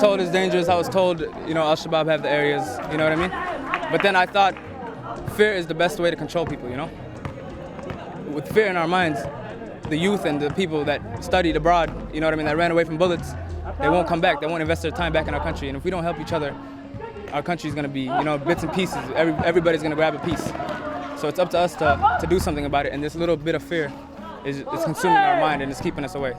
told it's dangerous. I was told, Al-Shabaab have the areas, you know what I mean? But then I thought fear is the best way to control people, With fear in our minds, the youth and the people that studied abroad, that ran away from bullets, they won't come back. They won't invest their time back in our country. And if we don't help each other, our country's going to be, bits and pieces. Everybody's going to grab a piece. So it's up to us to do something about it. And this little bit of fear is consuming our mind and it's keeping us away.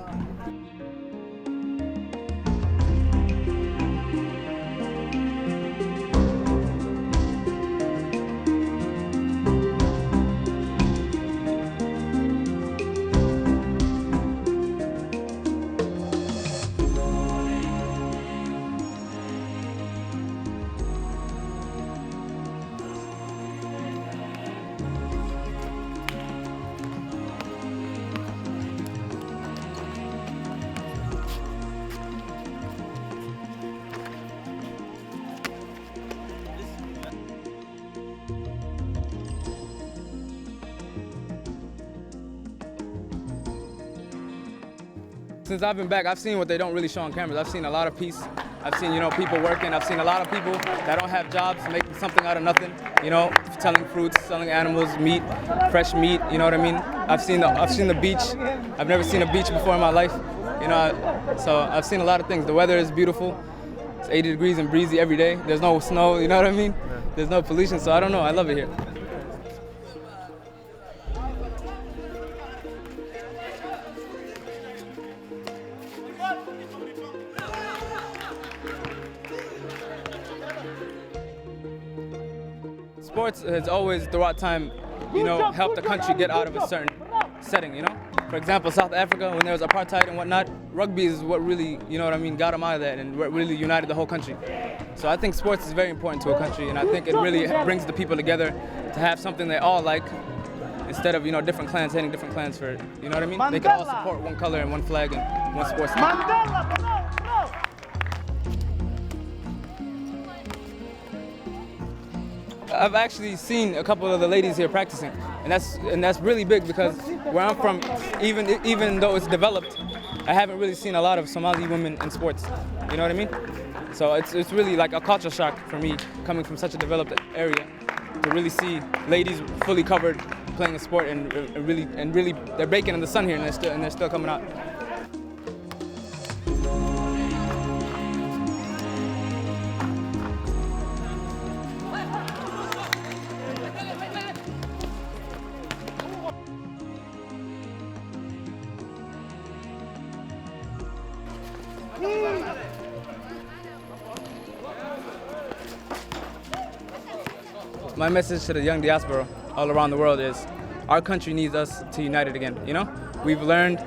Since I've been back, I've seen what they don't really show on cameras. I've seen a lot of peace. I've seen, people working. I've seen a lot of people that don't have jobs making something out of nothing. Selling fruits, selling animals, meat, fresh meat. You know what I mean? I've seen the beach. I've never seen a beach before in my life. So I've seen a lot of things. The weather is beautiful. It's 80 degrees and breezy every day. There's no snow. You know what I mean? There's no pollution. So I don't know. I love it here. Sports has always, throughout time, helped the country get out of a certain setting, For example, South Africa, when there was apartheid and whatnot, rugby is what really, got them out of that and what really united the whole country. So I think sports is very important to a country, and I think it really brings the people together to have something they all like, instead of, different clans hating different clans for, you know what I mean? They can all support one color and one flag and one sports team. I've actually seen a couple of the ladies here practicing, and that's really big because where I'm from, even though it's developed, I haven't really seen a lot of Somali women in sports. You know what I mean? So it's really like a culture shock for me coming from such a developed area to really see ladies fully covered playing a sport and really they're baking in the sun here and they're still coming out. My message to the young diaspora all around the world is our country needs us to unite it again, We've learned,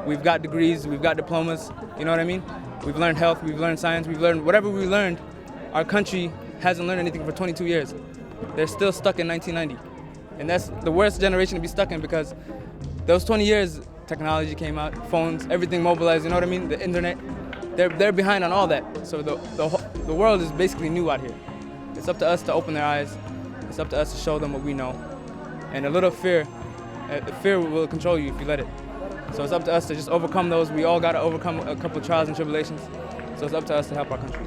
we've got degrees, we've got diplomas, you know what I mean? We've learned health, we've learned science, we've learned whatever we learned. Our country hasn't learned anything for 22 years. They're still stuck in 1990. And that's the worst generation to be stuck in because those 20 years, technology came out, phones, everything mobilized, you know what I mean? The internet, they're behind on all that. So the world is basically new out here. It's up to us to open their eyes. It's up to us to show them what we know. And a little fear will control you if you let it. So it's up to us to just overcome those. We all got to overcome a couple of trials and tribulations. So it's up to us to help our country.